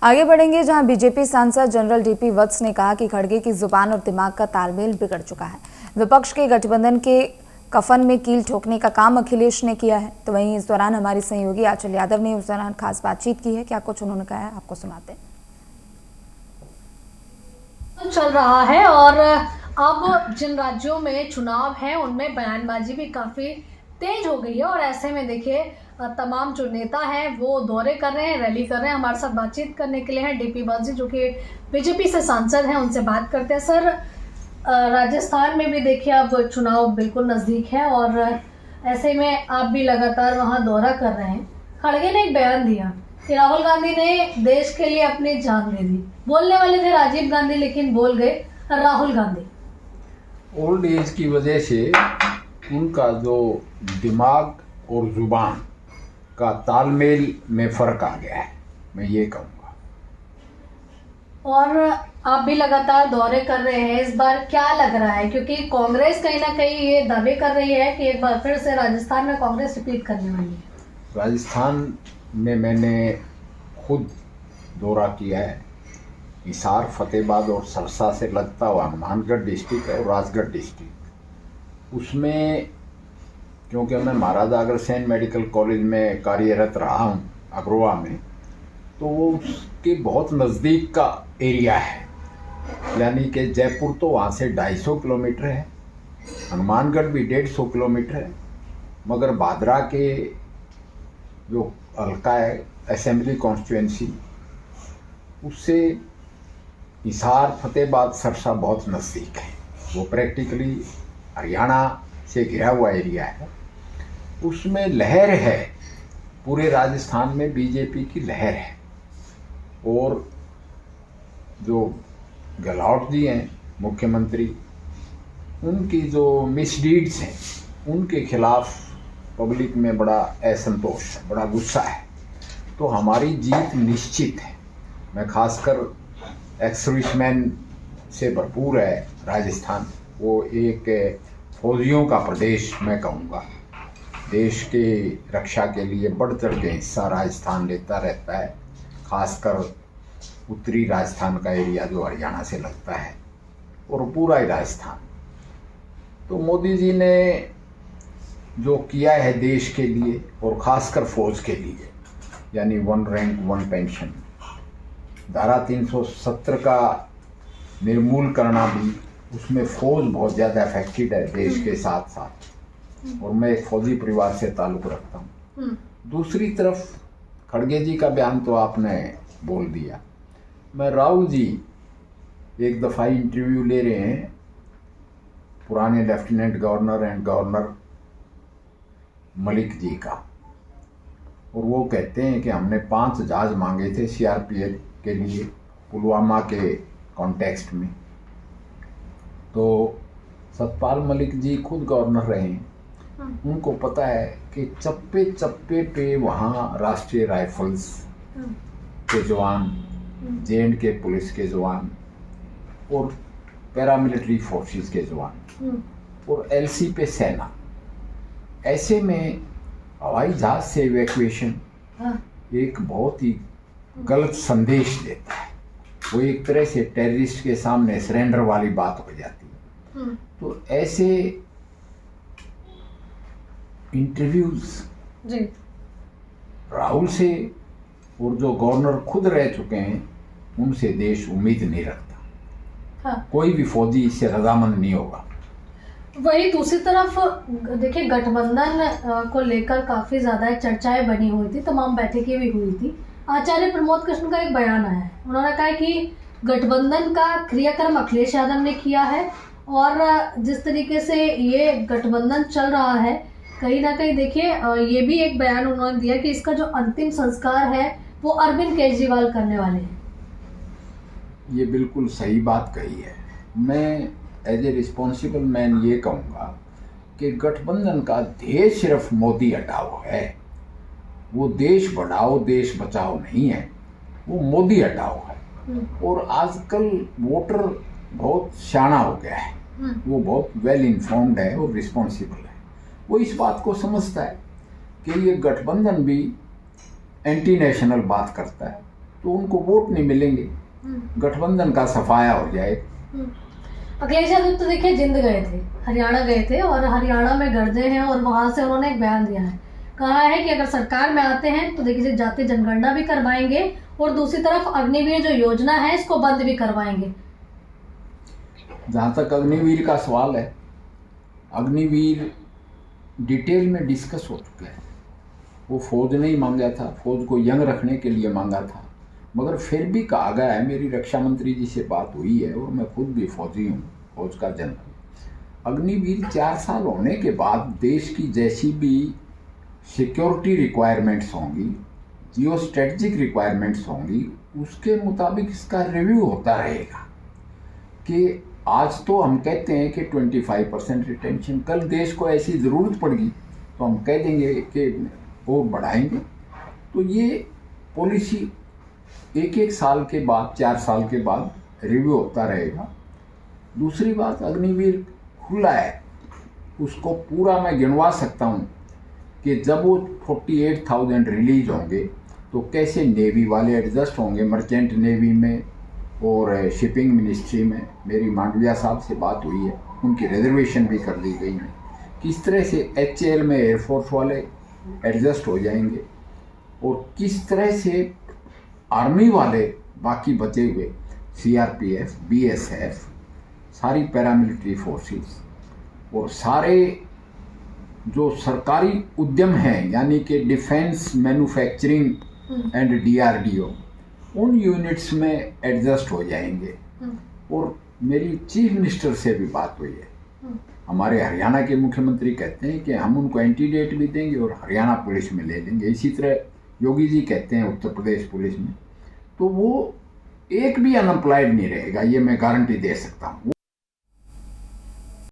आगे बढ़ेंगे जहां बीजेपी सांसद जनरल डीपी वत्स ने कहा कि खड़गे की जुबान और दिमाग का तालमेल बिगड़ चुका है। विपक्ष के गठबंधन के कफन में कील ठोकने का काम अखिलेश ने किया है। तो वहीं इस दौरान हमारी सहयोगी आंचल यादव ने उस दौरान खास बातचीत की है। क्या कुछ उन्होंने कहा है आपको सुनाते हैं। चल रहा है और अब जिन राज्यों में चुनाव है उनमें बयानबाजी भी काफी तेज हो गई है और ऐसे में देखिए तमाम जो नेता हैं वो दौरे कर रहे हैं, रैली कर रहे हैं। हमारे साथ बातचीत करने के लिए हैं डीपी वत्स जो कि बीजेपी से सांसद हैं, उनसे बात करते हैं। सर, राजस्थान में भी देखिए अब चुनाव बिल्कुल नजदीक है और ऐसे में आप भी लगातार वहां दौरा कर रहे हैं। खड़गे ने एक बयान दिया कि राहुल गांधी ने देश के लिए अपनी जान दे दी। बोलने वाले थे राजीव गांधी, लेकिन बोल गए राहुल गांधी। ओल्ड एज की वजह से उनका जो दिमाग और जुबान का तालमेल में फर्क आ गया है, मैं ये कहूँगा। और आप भी लगातार दौरे कर रहे हैं, इस बार क्या लग रहा है? क्योंकि कांग्रेस कहीं ना कहीं ये दावे कर रही है कि एक बार फिर से राजस्थान में कांग्रेस रिपीट करने वाली है। राजस्थान में मैंने खुद दौरा किया है। हिसार, फतेहाबाद और सरसा से लगता हुआ हनुमानगढ़ डिस्ट्रिक्ट और राजगढ़ डिस्ट्रिक्ट, उसमें क्योंकि मैं महाराजा अग्रसेन मेडिकल कॉलेज में कार्यरत रहा हूँ अग्रवा में, तो वो उसके बहुत नज़दीक का एरिया है। यानी कि जयपुर तो वहाँ से 250 किलोमीटर है, हनुमानगढ़ भी 150 किलोमीटर है, मगर भादरा के जो हल्का है असेंबली कॉन्स्टिट्यूंसी, उससे हिसार, फतेहाबाद, सरसा बहुत नज़दीक है। वो प्रैक्टिकली हरियाणा से घिरा हुआ एरिया है। उसमें लहर है, पूरे राजस्थान में बीजेपी की लहर है। और जो गहलोत जी हैं मुख्यमंत्री, उनकी जो मिसडीड्स हैं उनके खिलाफ पब्लिक में बड़ा असंतोष है, बड़ा गुस्सा है। तो हमारी जीत निश्चित है। मैं खासकर एक्स-सर्विसमैन से भरपूर है राजस्थान। वो एक फौजियों का प्रदेश मैं कहूँगा। देश के रक्षा के लिए बढ़ चढ़ के हिस्सा राजस्थान लेता रहता है, खासकर उत्तरी राजस्थान का एरिया जो हरियाणा से लगता है और पूरा ही राजस्थान। तो मोदी जी ने जो किया है देश के लिए और ख़ासकर फौज के लिए, यानी 1 रैंक 1 पेंशन, धारा 370 का निर्मूल करना भी, उसमें फौज बहुत ज़्यादा अफेक्टेड है देश के साथ साथ। और मैं एक फौजी परिवार से ताल्लुक़ रखता हूँ। दूसरी तरफ खड़गे जी का बयान तो आपने बोल दिया। मैं राहुल जी एक दफ़ा इंटरव्यू ले रहे हैं पुराने lieutenant governor and governor Malik ji का, और वो कहते हैं कि हमने 5 जहाज मांगे थे सीआरपीएफ के लिए पुलवामा के कॉन्टेक्स्ट में। तो सतपाल मलिक जी खुद गवर्नर रहे हैं, उनको पता है कि चप्पे चप्पे पे वहाँ राष्ट्रीय राइफल्स के जवान, जे&के पुलिस के जवान और पैरामिलिट्री फोर्सेस के जवान और एलसी पे सेना। ऐसे में हवाई जहाज से इवैक्यूएशन एक बहुत ही गलत संदेश देता है। वो एक तरह से टेररिस्ट के सामने सरेंडर वाली बात हो जाती है। तो ऐसे इंटरव्यूज राहुल से और जो गवर्नर खुद रह चुके हैं उनसे देश उम्मीद नहीं रखता। कोई भी फौजी इससे रजामंद नहीं होगा। वही दूसरी तरफ देखिए, गठबंधन को लेकर काफी ज्यादा चर्चाएं बनी हुई थी, तमाम बैठकें भी हुई थी। आचार्य प्रमोद कृष्ण का एक बयान आया है, उन्होंने कहा कि गठबंधन का क्रियाक्रम अखिलेश यादव ने किया है और जिस तरीके से ये गठबंधन चल रहा है, कहीं ना कहीं देखिए ये भी एक बयान उन्होंने दिया कि इसका जो अंतिम संस्कार है वो अरविंद केजरीवाल करने वाले हैं। ये बिल्कुल सही बात कही है। मैं एज ए रिस्पॉन्सिबल मैन ये कहूँगा कि गठबंधन का ध्येय सिर्फ मोदी हटाओ है। वो देश बढ़ाओ देश बचाओ नहीं है, वो मोदी हटाओ है। और आजकल वोटर बहुत शाना हो गया है, वो बहुत वेल इन्फॉर्म्ड है और रिस्पॉन्सिबल है। वो इस बात को समझता है कि ये गठबंधन भी एंटी नेशनल बात करता है, तो उनको वोट नहीं मिलेंगे, गठबंधन का सफाया हो जाए। अखिलेश यादव तो देखिए जिंद गए थे, हरियाणा गए थे और हरियाणा में गरजे हैं और वहां से उन्होंने एक बयान दिया है, कहा है कि अगर सरकार में आते हैं तो देखिए जातीय जनगणना भी करवाएंगे और दूसरी तरफ अग्निवीर जो योजना है इसको बंद भी करवाएंगे। जहाँ तक अग्निवीर का सवाल है, अग्निवीर डिटेल में डिस्कस हो चुका है। वो फौज नहीं मांगा था, फौज को यंग रखने के लिए मांगा था, मगर फिर भी कहा गया है, मेरी रक्षा मंत्री जी से बात हुई है और मैं खुद भी फौजी हूँ, फौज का जन हूँ। अग्निवीर 4 साल होने के बाद देश की जैसी भी सिक्योरिटी रिक्वायरमेंट्स होंगी, जियो स्ट्रेटजिक रिक्वायरमेंट्स होंगी, उसके मुताबिक इसका रिव्यू होता रहेगा। कि आज तो हम कहते हैं कि 25% रिटेंशन, कल देश को ऐसी ज़रूरत पड़ेगी तो हम कह देंगे कि वो बढ़ाएंगे। तो ये पॉलिसी एक साल के बाद, 4 साल के बाद रिव्यू होता रहेगा। दूसरी बात, अग्निवीर खुला है, उसको पूरा मैं गिनवा सकता हूँ कि जब वो 48,000 रिलीज होंगे तो कैसे नेवी वाले एडजस्ट होंगे, मर्चेंट नेवी में और शिपिंग मिनिस्ट्री में। मेरी मांडविया साहब से बात हुई है, उनकी रिजर्वेशन भी कर ली गई है। किस तरह से HAL में एयरफोर्स वाले एडजस्ट हो जाएंगे और किस तरह से आर्मी वाले बाकी बचे हुए CRPF, BSF, सारी पैरामिलिट्री फोर्सेस और सारे जो सरकारी उद्यम हैं, यानी कि डिफेंस, मैन्युफैक्चरिंग एंड DRDO, उन यूनिट्स में एडजस्ट हो जाएंगे। और मेरी चीफ मिनिस्टर से भी बात हुई है, हमारे हरियाणा के मुख्यमंत्री कहते हैं कि हम उनको एंटीडेट भी देंगे और हरियाणा पुलिस में ले लेंगे। इसी तरह योगी जी कहते हैं उत्तर प्रदेश पुलिस में। तो वो एक भी अनएम्प्लॉयड नहीं रहेगा, ये मैं गारंटी दे सकता हूँ।